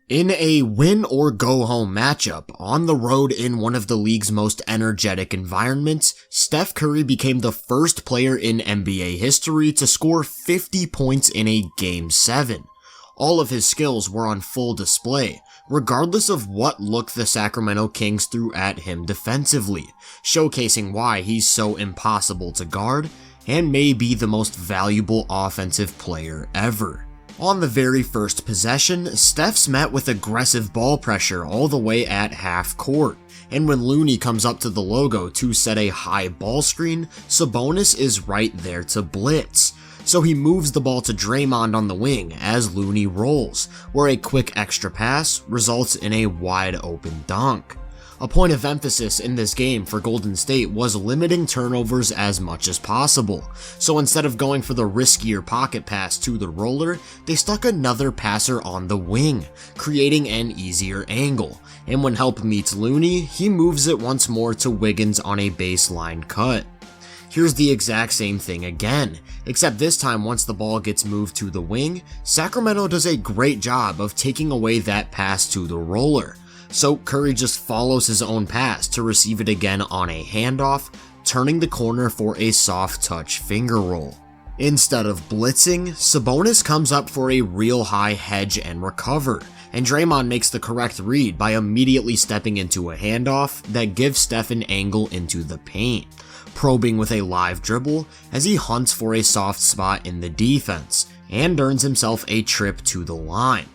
In a win-or-go-home matchup on the road in one of the league's most energetic environments, Steph Curry became the first player in NBA history to score 50 points in a Game 7. All of his skills were on full display, regardless of what look the Sacramento Kings threw at him defensively, showcasing why he's so impossible to guard and may be the most valuable offensive player ever. On the very first possession, Steph's met with aggressive ball pressure all the way at half court, and when Looney comes up to the logo to set a high ball screen, Sabonis is right there to blitz. So he moves the ball to Draymond on the wing as Looney rolls, where a quick extra pass results in a wide open dunk. A point of emphasis in this game for Golden State was limiting turnovers as much as possible, so instead of going for the riskier pocket pass to the roller, they stuck another passer on the wing, creating an easier angle, and when help meets Looney, he moves it once more to Wiggins on a baseline cut. Here's the exact same thing again, except this time once the ball gets moved to the wing, Sacramento does a great job of taking away that pass to the roller. So Curry just follows his own pass to receive it again on a handoff, turning the corner for a soft touch finger roll. Instead of blitzing, Sabonis comes up for a real high hedge and recover, and Draymond makes the correct read by immediately stepping into a handoff that gives Steph an angle into the paint, probing with a live dribble as he hunts for a soft spot in the defense, and earns himself a trip to the line.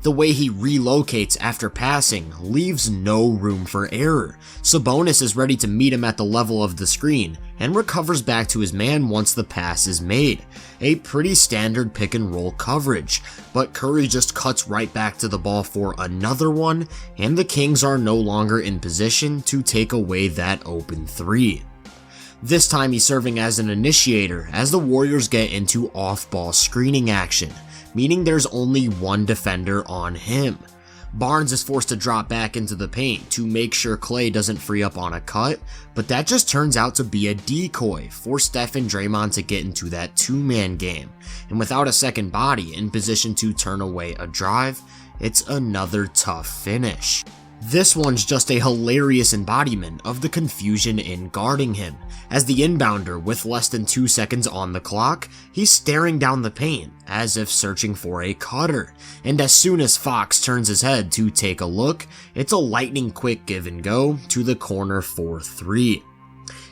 The way he relocates after passing leaves no room for error. Sabonis is ready to meet him at the level of the screen and recovers back to his man once the pass is made. A pretty standard pick and roll coverage, but Curry just cuts right back to the ball for another one, and the Kings are no longer in position to take away that open three. This time he's serving as an initiator as the Warriors get into off-ball screening action, meaning there's only one defender on him. Barnes is forced to drop back into the paint to make sure Clay doesn't free up on a cut, but that just turns out to be a decoy for Steph and Draymond to get into that two-man game, and without a second body in position to turn away a drive, it's another tough finish. This one's just a hilarious embodiment of the confusion in guarding him. As the inbounder with less than 2 seconds on the clock, he's staring down the paint as if searching for a cutter, and as soon as Fox turns his head to take a look, it's a lightning quick give and go to the corner for 3.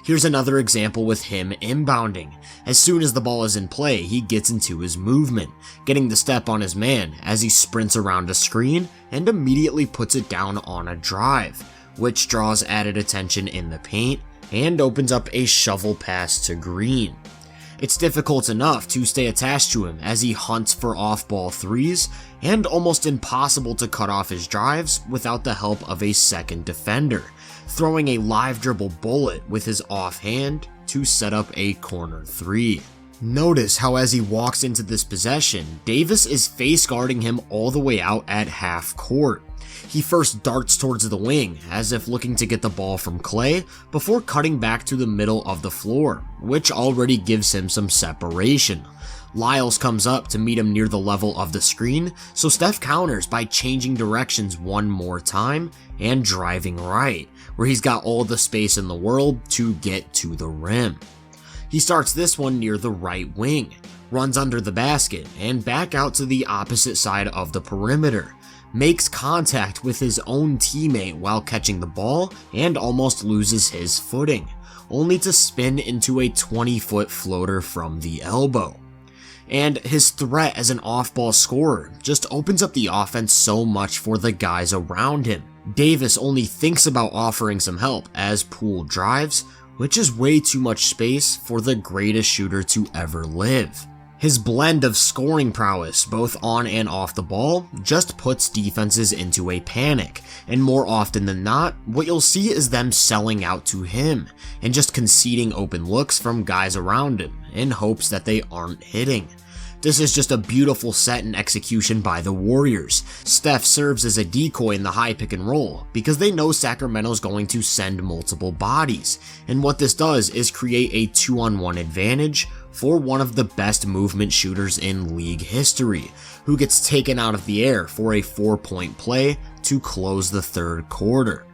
Here's another example with him inbounding. As soon as the ball is in play, he gets into his movement, getting the step on his man as he sprints around a screen and immediately puts it down on a drive, which draws added attention in the paint and opens up a shovel pass to Green. It's difficult enough to stay attached to him as he hunts for off-ball threes, and almost impossible to cut off his drives without the help of a second defender, throwing a live dribble bullet with his offhand to set up a corner 3. Notice how as he walks into this possession, Davis is face guarding him all the way out at half court. He first darts towards the wing as if looking to get the ball from Clay before cutting back to the middle of the floor, which already gives him some separation. Lyles comes up to meet him near the level of the screen, so Steph counters by changing directions one more time and driving right, where he's got all the space in the world to get to the rim. He starts this one near the right wing, runs under the basket and back out to the opposite side of the perimeter, makes contact with his own teammate while catching the ball and almost loses his footing, only to spin into a 20-foot floater from the elbow. And his threat as an off-ball scorer just opens up the offense so much for the guys around him. Davis only thinks about offering some help as Poole drives, which is way too much space for the greatest shooter to ever live. His blend of scoring prowess, both on and off the ball, just puts defenses into a panic, and more often than not, what you'll see is them selling out to him, and just conceding open looks from guys around him, in hopes that they aren't hitting. This is just a beautiful set and execution by the Warriors. Steph serves as a decoy in the high pick and roll because they know Sacramento's going to send multiple bodies, and what this does is create a 2-on-1 advantage for one of the best movement shooters in league history, who gets taken out of the air for a 4-point play to close the third quarter.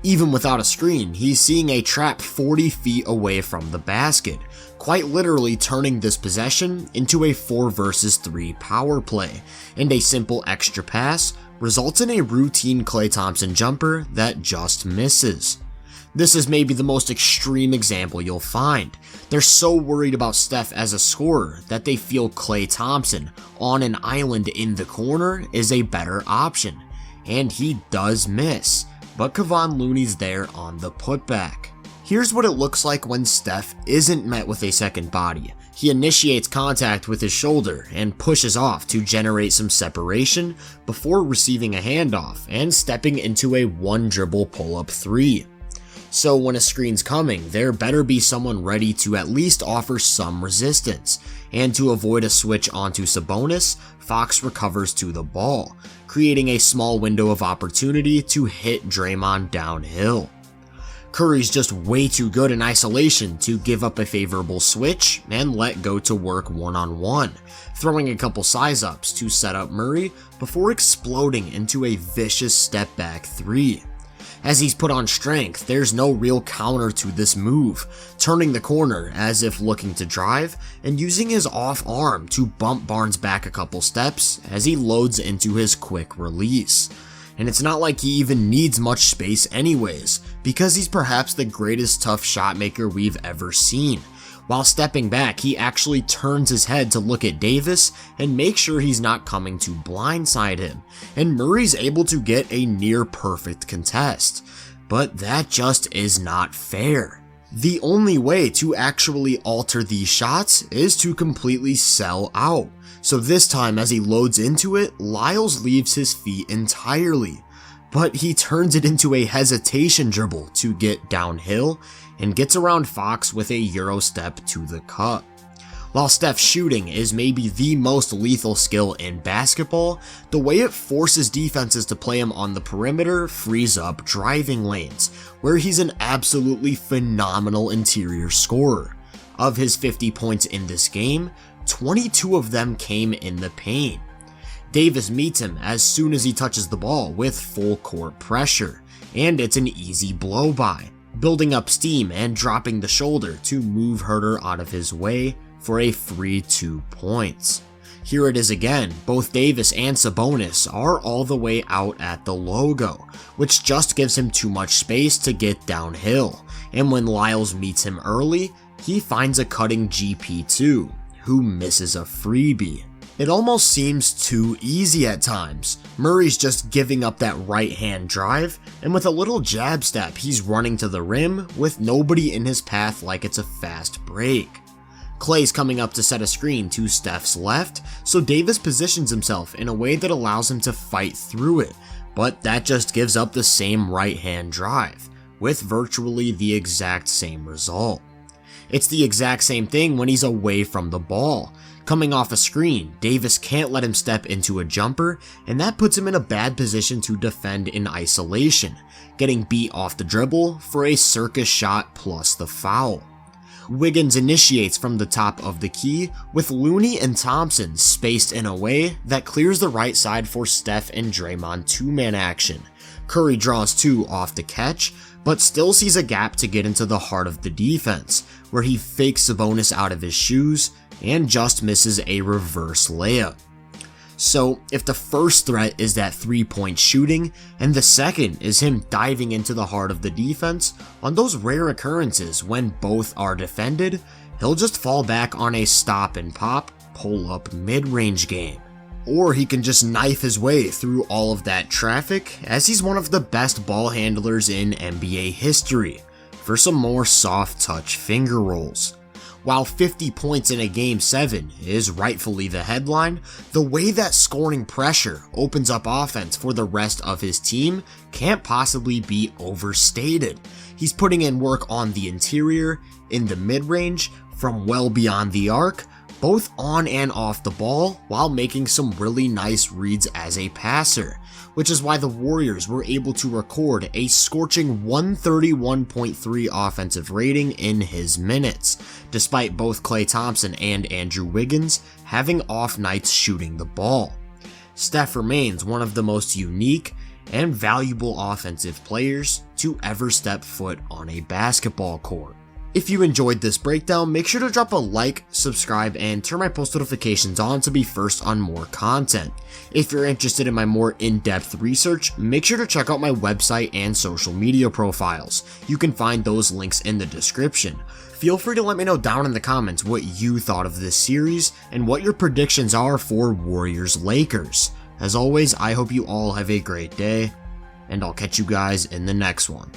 Even without a screen, he's seeing a trap 40 feet away from the basket, quite literally turning this possession into a 4 versus 3 power play, and a simple extra pass results in a routine Klay Thompson jumper that just misses. This is maybe the most extreme example you'll find. They're so worried about Steph as a scorer that they feel Klay Thompson on an island in the corner is a better option, and he does miss, but Kevon Looney's there on the putback. Here's what it looks like when Steph isn't met with a second body. He initiates contact with his shoulder and pushes off to generate some separation before receiving a handoff and stepping into a 1-dribble pull-up 3. So when a screen's coming, there better be someone ready to at least offer some resistance, and to avoid a switch onto Sabonis, Fox recovers to the ball, creating a small window of opportunity to hit Draymond downhill. Curry's just way too good in isolation to give up a favorable switch and let go to work one-on-one, throwing a couple size-ups to set up Murray before exploding into a vicious step-back 3. As he's put on strength, there's no real counter to this move, turning the corner as if looking to drive and using his off arm to bump Barnes back a couple steps as he loads into his quick release. And it's not like he even needs much space anyways, because he's perhaps the greatest tough shot maker we've ever seen. While stepping back, he actually turns his head to look at Davis and make sure he's not coming to blindside him, and Murray's able to get a near perfect contest. But that just is not fair. The only way to actually alter these shots is to completely sell out. So this time as he loads into it, Lyles leaves his feet entirely, but he turns it into a hesitation dribble to get downhill and gets around Fox with a Euro step to the cup. While Steph's shooting is maybe the most lethal skill in basketball, the way it forces defenses to play him on the perimeter frees up driving lanes, where he's an absolutely phenomenal interior scorer. Of his 50 points in this game, 22 of them came in the paint. Davis meets him as soon as he touches the ball with full court pressure, and it's an easy blow-by, building up steam and dropping the shoulder to move Herter out of his way for a free 2 points. Here it is again, both Davis and Sabonis are all the way out at the logo, which just gives him too much space to get downhill, and when Lyles meets him early, he finds a cutting GP2, who misses a freebie. It almost seems too easy at times. Murray's just giving up that right hand drive, and with a little jab step he's running to the rim with nobody in his path like it's a fast break. Klay's coming up to set a screen to Steph's left, so Davis positions himself in a way that allows him to fight through it, but that just gives up the same right hand drive, with virtually the exact same result. It's the exact same thing when he's away from the ball. Coming off a screen, Davis can't let him step into a jumper, and that puts him in a bad position to defend in isolation, getting beat off the dribble for a circus shot plus the foul. Wiggins initiates from the top of the key, with Looney and Thompson spaced in a way that clears the right side for Steph and Draymond two-man action. Curry draws 2 off the catch, but still sees a gap to get into the heart of the defense, where he fakes Sabonis out of his shoes and just misses a reverse layup. So if the first threat is that 3-point shooting, and the second is him diving into the heart of the defense, on those rare occurrences when both are defended, he'll just fall back on a stop and pop, pull up mid-range game. Or he can just knife his way through all of that traffic, as he's one of the best ball handlers in NBA history, for some more soft touch finger rolls. While 50 points in a Game 7 is rightfully the headline, the way that scoring pressure opens up offense for the rest of his team can't possibly be overstated. He's putting in work on the interior, in the mid-range, from well beyond the arc, both on and off the ball, while making some really nice reads as a passer, which is why the Warriors were able to record a scorching 131.3 offensive rating in his minutes, despite both Klay Thompson and Andrew Wiggins having off nights shooting the ball. Steph remains one of the most unique and valuable offensive players to ever step foot on a basketball court. If you enjoyed this breakdown, make sure to drop a like, subscribe, and turn my post notifications on to be first on more content. If you're interested in my more in-depth research, make sure to check out my website and social media profiles. You can find those links in the description. Feel free to let me know down in the comments what you thought of this series and what your predictions are for Warriors-Lakers. As always, I hope you all have a great day, and I'll catch you guys in the next one.